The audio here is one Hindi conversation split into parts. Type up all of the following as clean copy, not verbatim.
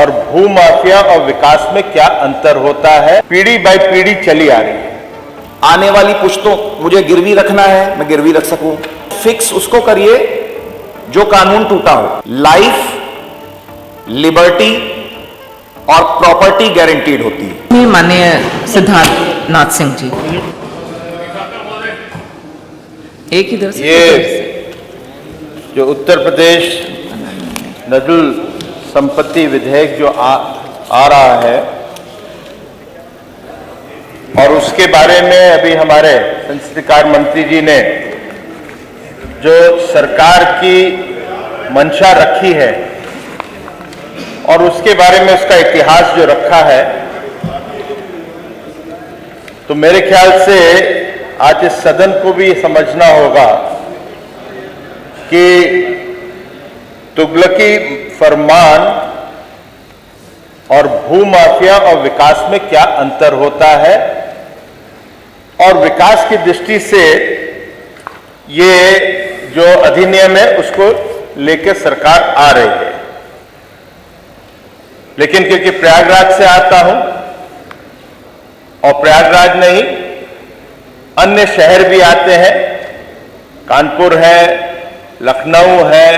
और भूमाफिया और विकास में क्या अंतर होता है, पीढ़ी बाय पीढ़ी चली आ रही है। आने वाली पुश्तों मुझे गिरवी रखना है, मैं गिरवी रख सकूं। फिक्स उसको करिए जो कानून टूटा हो। लाइफ, लिबर्टी और प्रॉपर्टी गारंटीड होती है। माननीय सिद्धार्थ नाथ सिंह जी, एक ही तरफ से ये जो उत्तर प्रदेश नजुल संपत्ति विधेयक जो आ रहा है और उसके बारे में अभी हमारे संसदीय कार्य मंत्री जी ने जो सरकार की मंशा रखी है और उसके बारे में उसका इतिहास जो रखा है, तो मेरे ख्याल से आज इस सदन को भी समझना होगा कि तुगलकी फरमान और भूमाफिया और विकास में क्या अंतर होता है, और विकास की दृष्टि से ये जो अधिनियम है उसको लेकर सरकार आ रही है। लेकिन क्योंकि प्रयागराज से आता हूं और प्रयागराज नहीं अन्य शहर भी आते हैं, कानपुर है, लखनऊ है,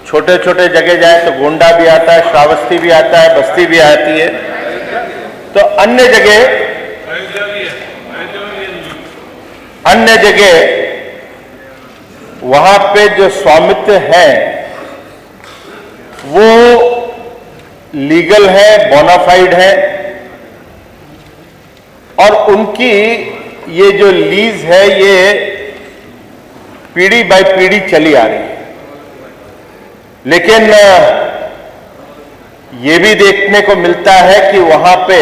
छोटे छोटे जगह जाए तो गोंडा भी आता है, श्रावस्ती भी आता है, बस्ती भी आती है, तो अन्य जगह वहां पे जो स्वामित्व है वो लीगल है, बोनाफाइड है, और उनकी ये जो लीज है ये पीढ़ी बाय पीढ़ी चली आ रही है। लेकिन ये भी देखने को मिलता है कि वहां पे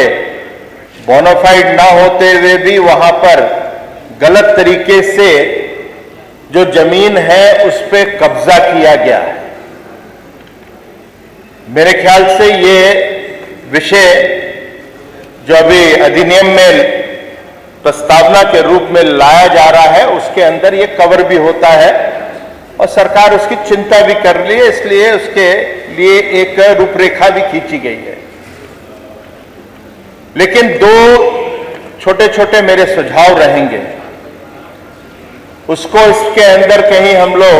बोनाफाइड ना होते हुए भी वहां पर गलत तरीके से जो जमीन है उस पे कब्जा किया गया है। मेरे ख्याल से ये विषय जो अभी अधिनियम में प्रस्तावना के रूप में लाया जा रहा है उसके अंदर ये कवर भी होता है और सरकार उसकी चिंता भी कर रही है, इसलिए उसके लिए एक रूपरेखा भी खींची गई है। लेकिन दो छोटे छोटे मेरे सुझाव रहेंगे, उसको इसके अंदर कहीं हम लोग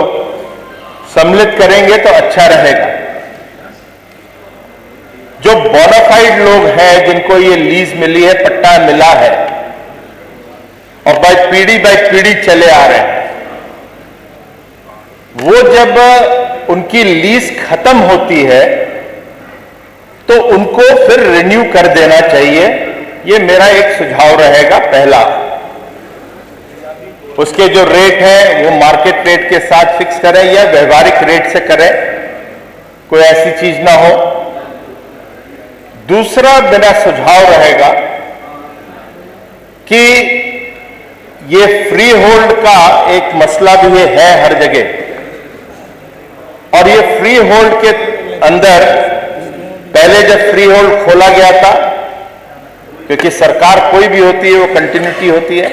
सम्मिलित करेंगे तो अच्छा रहेगा। जो बोनाफाइड लोग हैं जिनको ये लीज मिली है, पट्टा मिला है और बाय पीढ़ी चले आ रहे हैं, वो जब उनकी लीज खत्म होती है तो उनको फिर रिन्यू कर देना चाहिए। ये मेरा एक सुझाव रहेगा पहला। उसके जो रेट है वो मार्केट रेट के साथ फिक्स करें या व्यवहारिक रेट से करें, कोई ऐसी चीज ना हो। दूसरा मेरा सुझाव रहेगा कि ये फ्री होल्ड का एक मसला भी है हर जगह, और ये फ्री होल्ड के अंदर पहले जब फ्री होल्ड खोला गया था, क्योंकि सरकार कोई भी होती है वो कंटिन्यूटी होती है,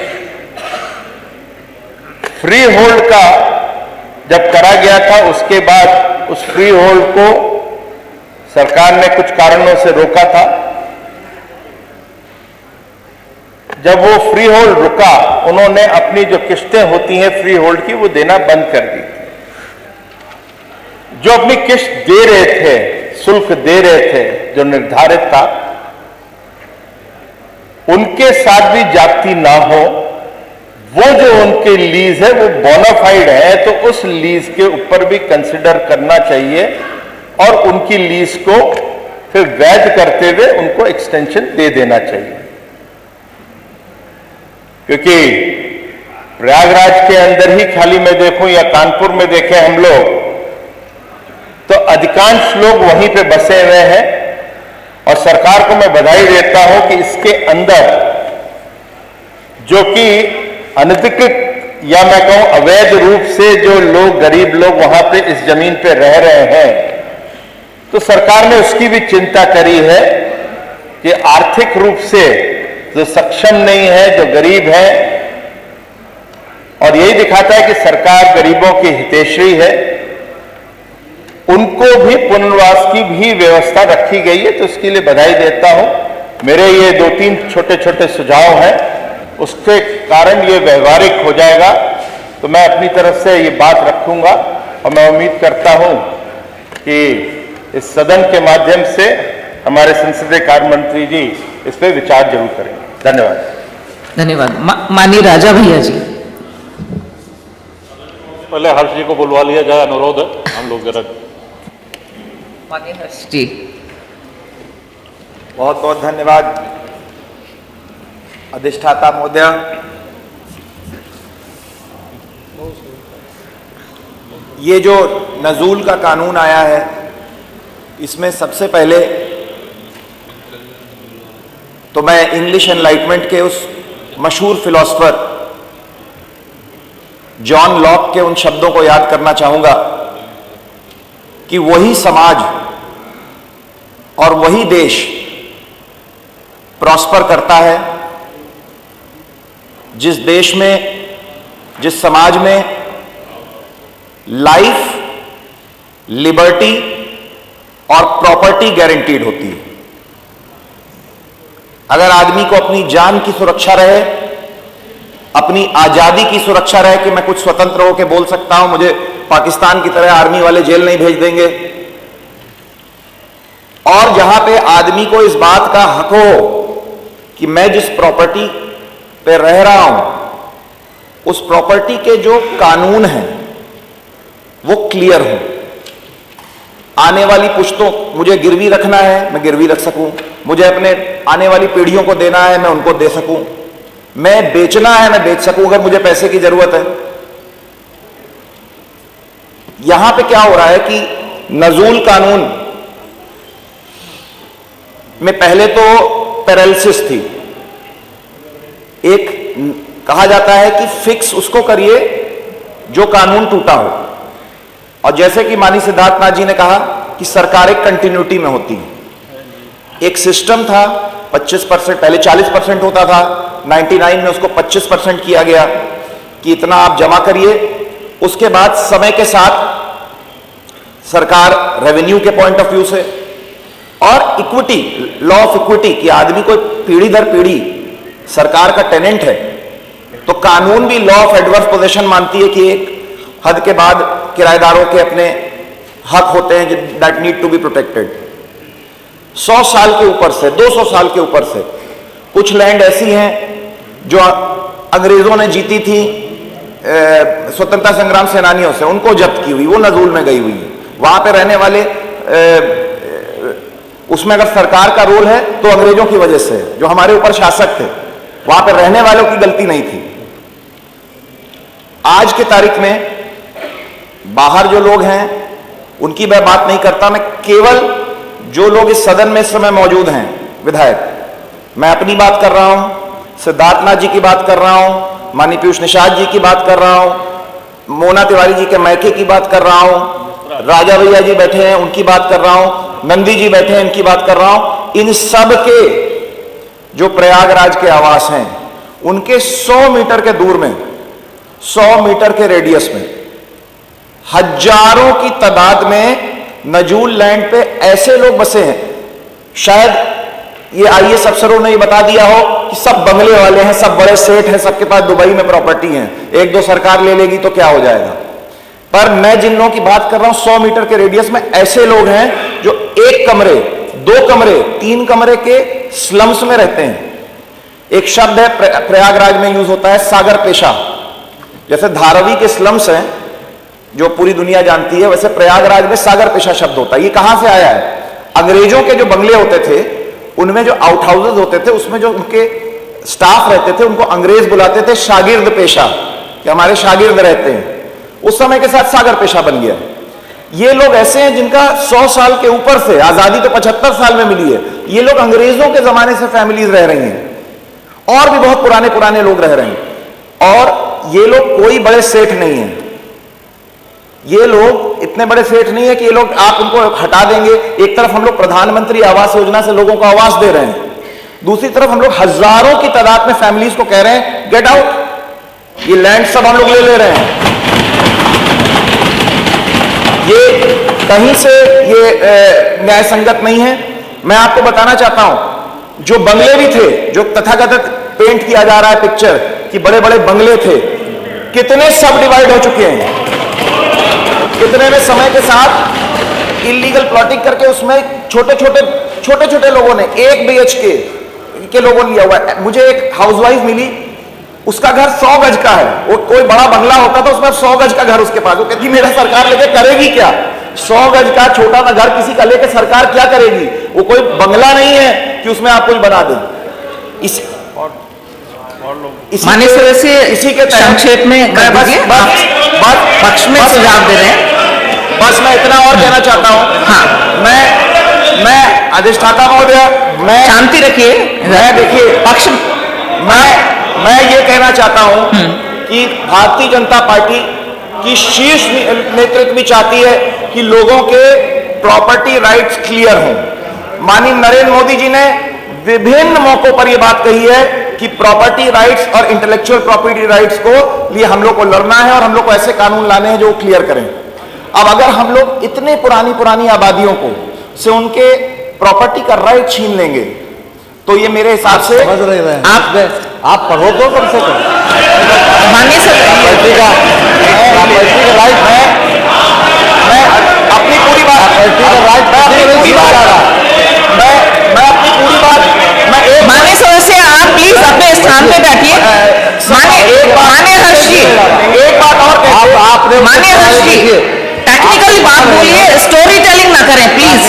फ्री होल्ड का जब करा गया था उसके बाद उस फ्री होल्ड को सरकार ने कुछ कारणों से रोका था। जब वो फ्री होल्ड रुका, उन्होंने अपनी जो किस्तें होती हैं फ्री होल्ड की वो देना बंद कर दी। जो अपनी किस्त दे रहे थे, शुल्क दे रहे थे जो निर्धारित था, उनके साथ भी जाती ना हो, वो जो उनकी लीज है वो बोनाफाइड है तो उस लीज के ऊपर भी कंसिडर करना चाहिए और उनकी लीज को फिर वैध करते हुए उनको एक्सटेंशन दे देना चाहिए। क्योंकि प्रयागराज के अंदर ही खाली मैं देखूं या कानपुर में देखें हम लोग, तो अधिकांश लोग वहीं पे बसे हुए हैं, और सरकार को मैं बधाई देता हूं कि इसके अंदर जो कि अनधिकृत या मैं कहूं अवैध रूप से जो लोग, गरीब लोग वहां पे इस जमीन पे रह रहे हैं, तो सरकार ने उसकी भी चिंता करी है कि आर्थिक रूप से जो सक्षम नहीं है, जो गरीब है, और यही दिखाता है कि सरकार गरीबों की हितैषी है, उनको भी पुनर्वास की भी व्यवस्था रखी गई है, तो उसके लिए बधाई देता हूं। मेरे ये 2-3 छोटे छोटे सुझाव हैं, उसके कारण ये व्यवहारिक हो जाएगा, तो मैं अपनी तरफ से ये बात रखूंगा और मैं उम्मीद करता हूं कि इस सदन के माध्यम से हमारे संसदीय कार्य मंत्री जी इस पर विचार जरूर करेंगे। धन्यवाद। धन्यवाद। माननीय राजा भैया जी। पहले हर्ष जी को बुलवा लिया जाए, अनुरोध है हम लोग जरा। माननीय हर्ष जी। बहुत बहुत धन्यवाद अधिष्ठाता महोदय। ये जो नजूल का कानून आया है, इसमें सबसे पहले तो मैं इंग्लिश एनलाइटमेंट के उस मशहूर फिलोसफर जॉन लॉक के उन शब्दों को याद करना चाहूंगा कि वही समाज और वही देश प्रॉस्पर करता है जिस देश में, जिस समाज में लाइफ, लिबर्टी और प्रॉपर्टी गारंटीड होती है। अगर आदमी को अपनी जान की सुरक्षा रहे, अपनी आजादी की सुरक्षा रहे कि मैं कुछ स्वतंत्र होकर बोल सकता हूं, मुझे पाकिस्तान की तरह आर्मी वाले जेल नहीं भेज देंगे, और जहां पे आदमी को इस बात का हक हो कि मैं जिस प्रॉपर्टी पे रह रहा हूं उस प्रॉपर्टी के जो कानून हैं वो क्लियर हो। आने वाली पुश्तों, मुझे गिरवी रखना है मैं गिरवी रख सकूं, मुझे अपने आने वाली पीढ़ियों को देना है मैं उनको दे सकूं, मैं बेचना है मैं बेच सकूं अगर मुझे पैसे की जरूरत है। यहां पे क्या हो रहा है कि नजूल कानून में पहले तो पैरालिसिस थी। एक कहा जाता है कि फिक्स उसको करिए जो कानून टूटा हो, और जैसे कि माननीय सिद्धार्थनाथ जी ने कहा कि सरकार एक कंटिन्यूटी में होती है। एक सिस्टम था 25%, पहले 40% होता था, 99 में उसको 25% किया गया कि इतना आप जमा करिए। उसके बाद समय के साथ सरकार रेवेन्यू के पॉइंट ऑफ व्यू से और इक्विटी, लॉ ऑफ इक्विटी कि आदमी को पीढ़ी दर पीढ़ी सरकार का टेनेंट है, तो कानून भी लॉ ऑफ एडवर्स पोजेशन मानती है कि एक हद के बाद किराएदारों के अपने हक होते हैं that need to be protected. 100 साल के ऊपर से, 200 साल के ऊपर से कुछ लैंड ऐसी हैं जो अंग्रेजों ने जीती थी स्वतंत्रता संग्राम सेनानियों से, उनको जब्त की हुई, वो नजूल में गई हुई है। वहां पे रहने वाले उसमें अगर सरकार का रोल है तो अंग्रेजों की वजह से, जो हमारे ऊपर शासक थे, वहां पे रहने वालों की गलती नहीं थी। आज की तारीख में बाहर जो लोग हैं उनकी मैं बात नहीं करता, मैं केवल जो लोग इस सदन में इस समय मौजूद हैं विधायक, मैं अपनी बात कर रहा हूं, सिद्धार्थनाथ जी की बात कर रहा हूं, माननीय पीयूष निषाद जी की बात कर रहा हूं, मोना तिवारी जी के मैके की बात कर रहा हूं, राजा भैया जी बैठे हैं उनकी बात कर रहा हूं, नंदी जी बैठे हैं इनकी बात कर रहा हूं। इन सब के जो प्रयागराज के आवास हैं उनके 100 मीटर के दूर में, 100 मीटर के रेडियस में हजारों की तादाद में नजूल लैंड पे ऐसे लोग बसे हैं। शायद ये आईएएस अफसरों ने ये बता दिया हो कि सब बंगले वाले हैं, सब बड़े सेठ हैं, सबके पास दुबई में प्रॉपर्टी है, 1-2 सरकार ले लेगी तो क्या हो जाएगा। पर मैं जिन लोगों की बात कर रहा हूं 100 मीटर के रेडियस में ऐसे लोग हैं जो 1 कमरे, 2 कमरे, 3 कमरे के स्लम्स में रहते हैं। एक शब्द है प्रयागराज में यूज होता है, सागर पेशा। जैसे धारावी के स्लम्स हैं जो पूरी दुनिया जानती है, वैसे प्रयागराज में सागर पेशा शब्द होता है। ये कहां से आया है? अंग्रेजों के जो बंगले होते थे उनमें जो आउट हाउसेज होते थे उसमें जो उनके स्टाफ रहते थे उनको अंग्रेज बुलाते थे शागिर्द पेशा, कि हमारे शागिर्द रहते हैं। उस समय के साथ सागर पेशा बन गया। ये लोग ऐसे हैं जिनका 100 साल के ऊपर से, आजादी तो 75 साल में मिली है, ये लोग अंग्रेजों के जमाने से फैमिलीज रह रही हैं और भी बहुत पुराने पुराने लोग रह रहे हैं। और ये लोग कोई बड़े सेठ नहीं है, ये लोग इतने बड़े सेठ नहीं है कि ये लोग आप उनको हटा देंगे। एक तरफ हम लोग प्रधानमंत्री आवास योजना से लोगों को आवास दे रहे हैं, दूसरी तरफ हम लोग हजारों की तादाद में फैमिलीज को कह रहे हैं गेट आउट, ये लैंड सब हम लोग ले रहे हैं। ये कहीं से ये न्याय संगत नहीं है। मैं आपको बताना चाहता हूं, जो बंगले भी थे, जो तथाकथित पेंट किया जा रहा है पिक्चर कि बड़े बड़े बंगले थे, कितने सब डिवाइड हो चुके हैं, कितने में समय के साथ इलीगल प्लॉटिंग करके उसमें छोटे छोटे लोगों ने 1 BHK के लोगों ने लिया हुआ है। मुझे एक हाउसवाइफ मिली, उसका घर 100 गज का है, वो कोई बड़ा बंगला होता तो उसमें 100 गज का घर उसके पास, वो कहती मेरा सरकार लेके करेगी क्या? 100 गज का छोटा ना घर किसी का लेके सरकार क्या करेगी? वो कोई बंगला नहीं है कि उसमें आप कुछ बना दें। माननीय सदस्य इसी के संक्षेप में कर दीजिए, पक्ष में सुझाव दे रहे हैं। बस मैं इतना और कहना चाहता हूं। हाँ, मैं अधिष्ठाता महोदय, मैं शांति रखिए। मैं देखिए पक्ष मैं ये कहना चाहता हूं कि भारतीय जनता पार्टी की शीर्ष नेतृत्व भी चाहती है कि लोगों के प्रॉपर्टी राइट्स क्लियर हों। माननीय नरेंद्र मोदी जी ने विभिन्न मौकों पर यह बात कही है कि प्रॉपर्टी राइट्स और इंटेलेक्चुअल प्रॉपर्टी राइट्स को लिए हम लोग को लड़ना है और हम लोग को ऐसे कानून लाने हैं जो क्लियर करें। अब अगर हम लोग इतने पुरानी आबादियों को से उनके प्रॉपर्टी का राइट छीन लेंगे तो ये मेरे हिसाब से समझ रहे हैं आप पढ़ो तो कम से कम माननीय सदस्य राइट है। मैं अपनी पूरी बात मैं अपनी पूरी बात माननीय सदस्य आप प्लीज अपने स्थान पे बैठिए। माननीय हर्ष जी, एक बात और आपने माननीय हर्ष जी, टेक्निकल बात बोलिए, स्टोरी टेलिंग ना करें प्लीज।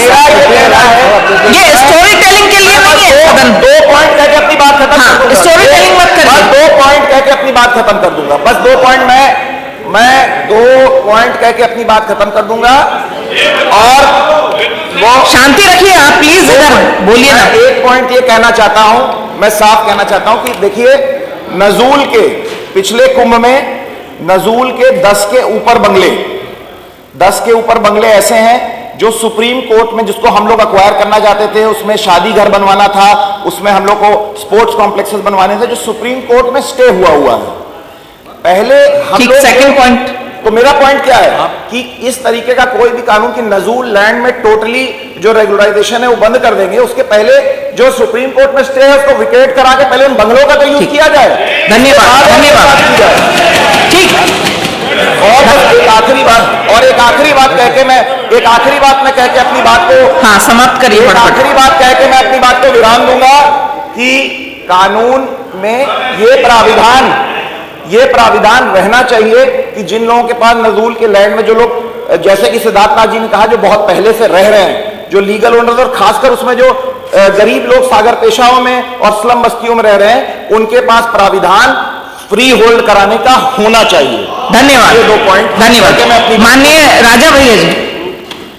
ये स्टोरी टेलिंग के लिए नहीं है सदन। 2 पॉइंट कह के अपनी बात खत्म हाँ, कर दूंगा। स्टोरी टेलिंग मत करिए। बस 2 पॉइंट कह के अपनी बात खत्म कर दूंगा। बस 2 पॉइंट मैं 2 पॉइंट कह के अपनी बात खत्म कर दूंगा और वो शांति रखिए आप प्लीज, इधर बोलिए ना। मैं 1 पॉइंट ये कहना चाहता हूं, मैं साफ कहना चाहता हूं कि देखिए नजूल के पिछले कुंभ में नजूल के 10 के ऊपर बंगले ऐसे हैं जो सुप्रीम कोर्ट में, जिसको हम लोग अक्वायर करना चाहते थे, उसमें शादी घर बनवाना था, उसमें हम लोग को स्पोर्ट्स कॉम्प्लेक्सेस बनवाने थे, जो सुप्रीम कोर्ट में स्टे हुआ है। पहले हम लोग सेकंड पॉइंट, तो मेरा पॉइंट क्या है कि इस तरीके का कोई भी कानून की नजूल लैंड में टोटली जो रेगुलराइजेशन है वो बंद कर देंगे, उसके पहले जो सुप्रीम कोर्ट में स्टे है उसको विकेट करा के पहले उन बंगलों का तो यूज किया जाए। धन्यवाद। ठीक। और एक आखिरी बात कह के मैं अपनी बात को हाँ समाप्त करिए। आखिरी बात कह के मैं अपनी बात को विराम दूंगा कि कानून में ये प्राविधान रहना चाहिए कि जिन लोगों के पास नजूल के लैंड में, जो लोग जैसे कि सिद्धार्थनाथ जी ने कहा जो बहुत पहले से रह रहे हैं, जो लीगल ओनर्स और खासकर उसमें जो गरीब लोग सागर पेशाओं में और स्लम बस्तियों में रह रहे हैं, उनके पास प्राविधान फ्री होल्ड कराने का होना चाहिए। धन्यवाद। ये 2 पॉइंट धन्यवाद। माननीय राजा भैया जी।